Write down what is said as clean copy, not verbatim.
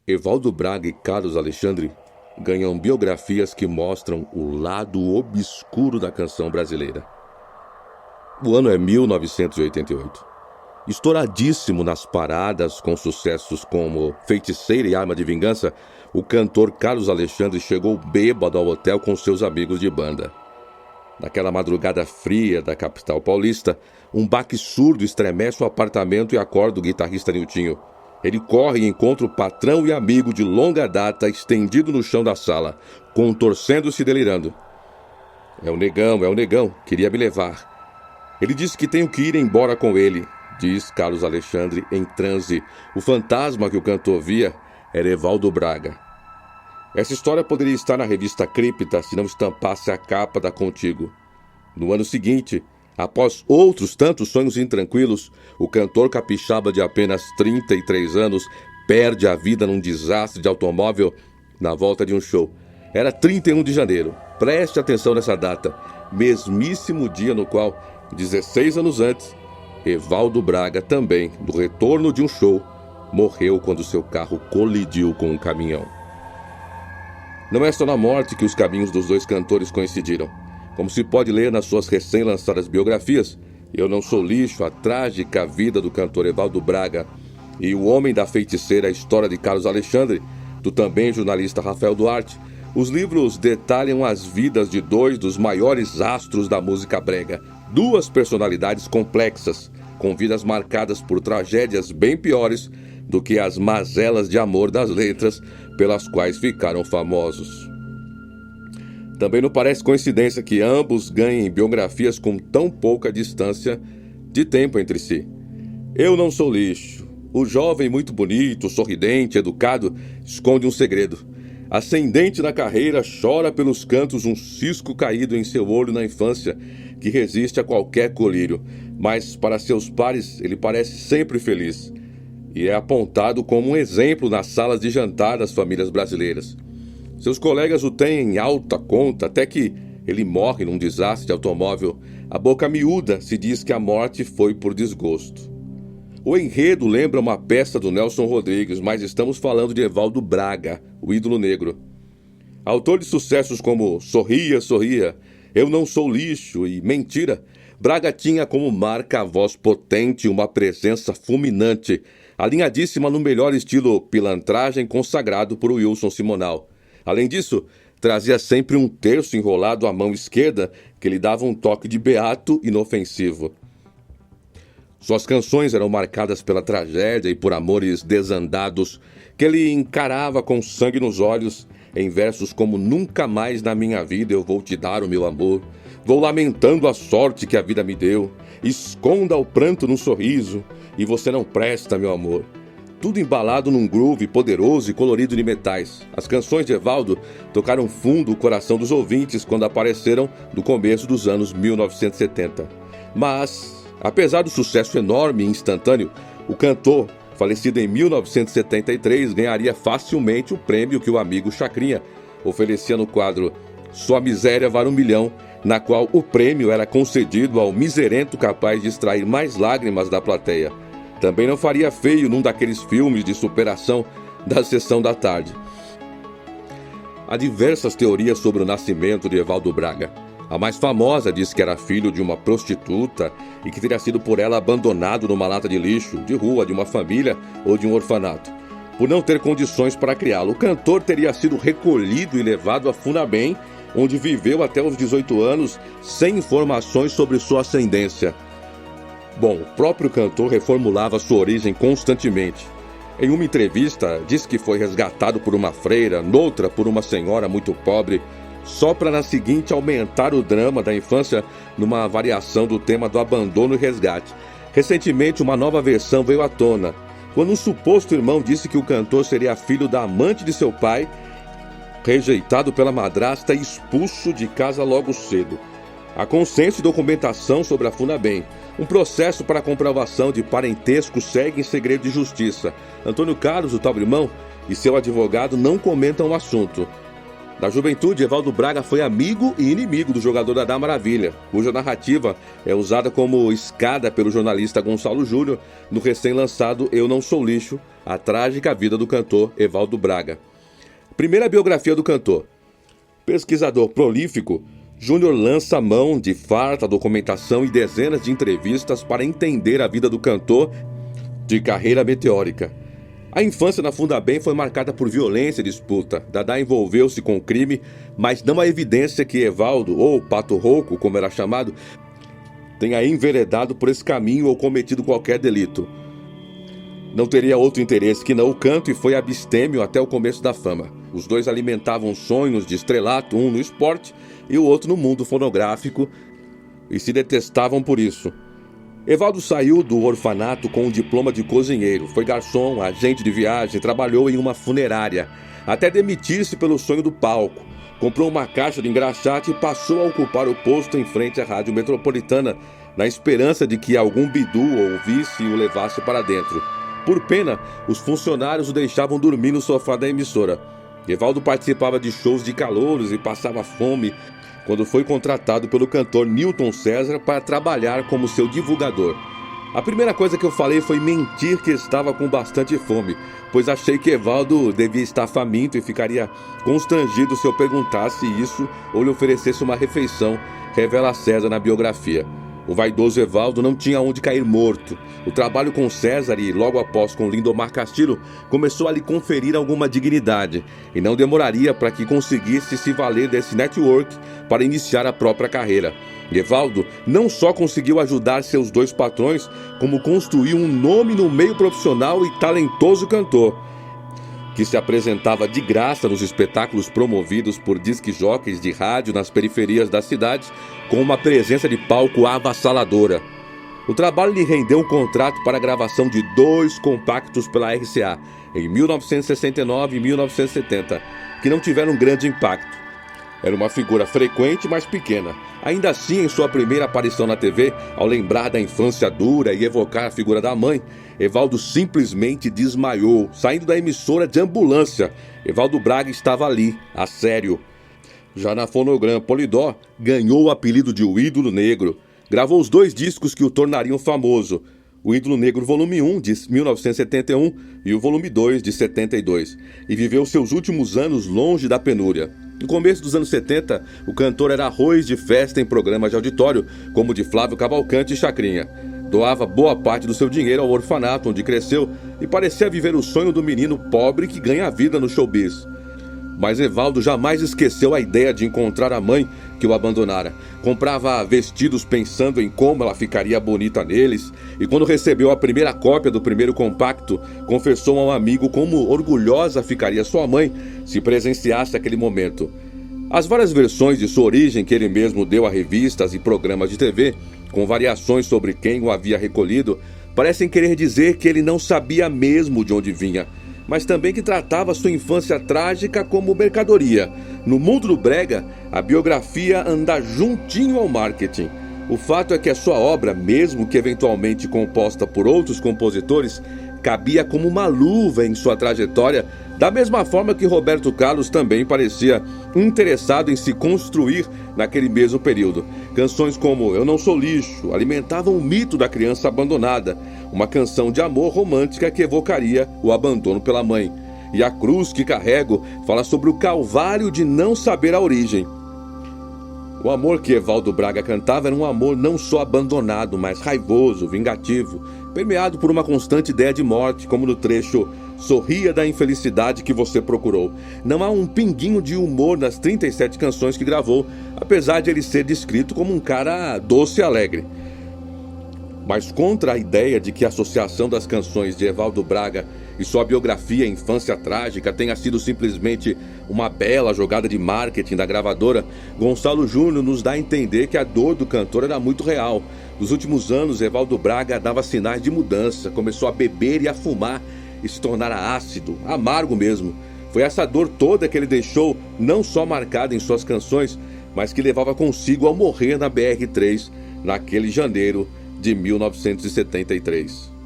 Evaldo Braga e Carlos Alexandre ganham biografias que mostram o lado obscuro da canção brasileira. O ano é 1988. Estouradíssimo nas paradas com sucessos como Feiticeira e Arma de Vingança, o cantor Carlos Alexandre chegou bêbado ao hotel com seus amigos de banda. Naquela madrugada fria da capital paulista, um baque surdo estremece o apartamento e acorda o guitarrista Niltinho. Ele corre e encontra o patrão e amigo de longa data estendido no chão da sala, contorcendo-se e delirando. É o negão, queria me levar. Ele disse que tenho que ir embora com ele, diz Carlos Alexandre em transe. O fantasma que o cantor via era Evaldo Braga. Essa história poderia estar na revista Cripta se não estampasse a capa da Contigo. No ano seguinte, após outros tantos sonhos intranquilos, o cantor capixaba de apenas 33 anos perde a vida num desastre de automóvel na volta de um show. Era 31 de janeiro. Preste atenção nessa data, mesmíssimo dia no qual, 16 anos antes, Evaldo Braga, também do retorno de um show, morreu quando seu carro colidiu com um caminhão. Não é só na morte que os caminhos dos dois cantores coincidiram. Como se pode ler nas suas recém-lançadas biografias, Eu Não Sou Lixo, a trágica vida do cantor Evaldo Braga, e O Homem da Feiticeira, a história de Carlos Alexandre, do também jornalista Rafael Duarte, os livros detalham as vidas de dois dos maiores astros da música brega, duas personalidades complexas, com vidas marcadas por tragédias bem piores do que as mazelas de amor das letras pelas quais ficaram famosos. Também não parece coincidência que ambos ganhem biografias com tão pouca distância de tempo entre si. Eu Não Sou Lixo. O jovem muito bonito, sorridente, educado, esconde um segredo. Ascendente na carreira, chora pelos cantos um cisco caído em seu olho na infância, que resiste a qualquer colírio, mas para seus pares ele parece sempre feliz. E é apontado como um exemplo nas salas de jantar das famílias brasileiras. Seus colegas o têm em alta conta, até que ele morre num desastre de automóvel. A boca miúda se diz que a morte foi por desgosto. O enredo lembra uma peça do Nelson Rodrigues, mas estamos falando de Evaldo Braga, o ídolo negro. Autor de sucessos como Sorria, Sorria, Eu Não Sou Lixo e Mentira, Braga tinha como marca a voz potente e uma presença fulminante, alinhadíssima no melhor estilo pilantragem consagrado por Wilson Simonal. Além disso, trazia sempre um terço enrolado à mão esquerda que lhe dava um toque de beato inofensivo. Suas canções eram marcadas pela tragédia e por amores desandados que ele encarava com sangue nos olhos, em versos como Nunca mais na minha vida eu vou te dar o meu amor, vou lamentando a sorte que a vida me deu, esconda o pranto num sorriso, e você não presta, meu amor. Tudo embalado num groove poderoso e colorido de metais. As canções de Evaldo tocaram fundo o coração dos ouvintes quando apareceram no começo dos anos 1970. Mas, apesar do sucesso enorme e instantâneo, o cantor, falecido em 1973, ganharia facilmente o prêmio que o amigo Chacrinha oferecia no quadro Sua Miséria Vale 1 Milhão, na qual o prêmio era concedido ao miserento capaz de extrair mais lágrimas da plateia. Também não faria feio num daqueles filmes de superação da sessão da tarde. Há diversas teorias sobre o nascimento de Evaldo Braga. A mais famosa diz que era filho de uma prostituta e que teria sido por ela abandonado numa lata de lixo, de rua, de uma família ou de um orfanato. Por não ter condições para criá-lo, o cantor teria sido recolhido e levado a Funabem, onde viveu até os 18 anos sem informações sobre sua ascendência. Bom, o próprio cantor reformulava sua origem constantemente. Em uma entrevista, disse que foi resgatado por uma freira, noutra por uma senhora muito pobre, só para na seguinte aumentar o drama da infância numa variação do tema do abandono e resgate. Recentemente, uma nova versão veio à tona, quando um suposto irmão disse que o cantor seria filho da amante de seu pai, rejeitado pela madrasta e expulso de casa logo cedo. Há consenso e documentação sobre a Funabem. Um processo para comprovação de parentesco segue em segredo de justiça. Antônio Carlos, o tal irmão, e seu advogado não comentam o assunto. Na juventude, Evaldo Braga foi amigo e inimigo do jogador Dadá Maravilha, cuja narrativa é usada como escada pelo jornalista Gonçalo Júnior no recém-lançado Eu Não Sou Lixo, a trágica vida do cantor Evaldo Braga. Primeira biografia do cantor. Pesquisador prolífico, Júnior lança mão de farta documentação e dezenas de entrevistas para entender a vida do cantor de carreira meteórica. A infância na Fundabem foi marcada por violência e disputa. Dadá envolveu-se com o crime, mas não há evidência que Evaldo, ou Pato Rouco, como era chamado, tenha enveredado por esse caminho ou cometido qualquer delito. Não teria outro interesse que não o canto e foi abstêmio até o começo da fama. Os dois alimentavam sonhos de estrelato, um no esporte e o outro no mundo fonográfico, e se detestavam por isso. Evaldo saiu do orfanato com um diploma de cozinheiro, foi garçom, agente de viagem, trabalhou em uma funerária, até demitir-se pelo sonho do palco. Comprou uma caixa de engraxate e passou a ocupar o posto em frente à Rádio Metropolitana, na esperança de que algum bidu o ouvisse e o levasse para dentro. Por pena, os funcionários o deixavam dormir no sofá da emissora. Evaldo participava de shows de calouros e passava fome quando foi contratado pelo cantor Newton César para trabalhar como seu divulgador. A primeira coisa que eu falei foi mentir que estava com bastante fome, pois achei que Evaldo devia estar faminto e ficaria constrangido se eu perguntasse isso ou lhe oferecesse uma refeição, revela César na biografia. O vaidoso Evaldo não tinha onde cair morto. O trabalho com César e, logo após com Lindomar Castilho, começou a lhe conferir alguma dignidade, e não demoraria para que conseguisse se valer desse network para iniciar a própria carreira. Evaldo não só conseguiu ajudar seus dois patrões, como construiu um nome no meio profissional e talentoso cantor, que se apresentava de graça nos espetáculos promovidos por disc-jockeys de rádio nas periferias das cidades, com uma presença de palco avassaladora. O trabalho lhe rendeu um contrato para a gravação de 2 compactos pela RCA, em 1969 e 1970, que não tiveram grande impacto. Era uma figura frequente, mas pequena. Ainda assim, em sua primeira aparição na TV, ao lembrar da infância dura e evocar a figura da mãe, Evaldo simplesmente desmaiou, saindo da emissora de ambulância. Evaldo Braga estava ali, a sério. Já na Fonogram Polydor, ganhou o apelido de O Ídolo Negro. Gravou os 2 discos que o tornariam famoso, o Ídolo Negro Volume 1, de 1971, e o Volume 2, de 72, e viveu seus últimos anos longe da penúria. No começo dos anos 70, o cantor era arroz de festa em programas de auditório, como o de Flávio Cavalcante e Chacrinha. Doava boa parte do seu dinheiro ao orfanato onde cresceu e parecia viver o sonho do menino pobre que ganha a vida no showbiz. Mas Evaldo jamais esqueceu a ideia de encontrar a mãe que o abandonara. Comprava vestidos pensando em como ela ficaria bonita neles, e quando recebeu a primeira cópia do primeiro compacto, confessou a um amigo como orgulhosa ficaria sua mãe se presenciasse aquele momento. As várias versões de sua origem que ele mesmo deu a revistas e programas de TV, com variações sobre quem o havia recolhido, parecem querer dizer que ele não sabia mesmo de onde vinha, mas também que tratava sua infância trágica como mercadoria. No mundo do brega, a biografia anda juntinho ao marketing. O fato é que a sua obra, mesmo que eventualmente composta por outros compositores, cabia como uma luva em sua trajetória, da mesma forma que Roberto Carlos também parecia interessado em se construir naquele mesmo período. Canções como Eu Não Sou Lixo alimentavam o mito da criança abandonada, uma canção de amor romântica que evocaria o abandono pela mãe. E A Cruz que Carrego fala sobre o calvário de não saber a origem. O amor que Evaldo Braga cantava era um amor não só abandonado, mas raivoso, vingativo, permeado por uma constante ideia de morte, como no trecho Sorria da infelicidade que você procurou. Não há um pinguinho de humor nas 37 canções que gravou, apesar de ele ser descrito como um cara doce e alegre. Mas contra a ideia de que a associação das canções de Evaldo Braga e sua biografia Infância Trágica tenha sido simplesmente uma bela jogada de marketing da gravadora, Gonçalo Júnior nos dá a entender que a dor do cantor era muito real. Nos últimos anos, Evaldo Braga dava sinais de mudança, começou a beber e a fumar e se tornara ácido, amargo mesmo. Foi essa dor toda que ele deixou não só marcada em suas canções, mas que levava consigo ao morrer na BR-3 naquele janeiro de 1973.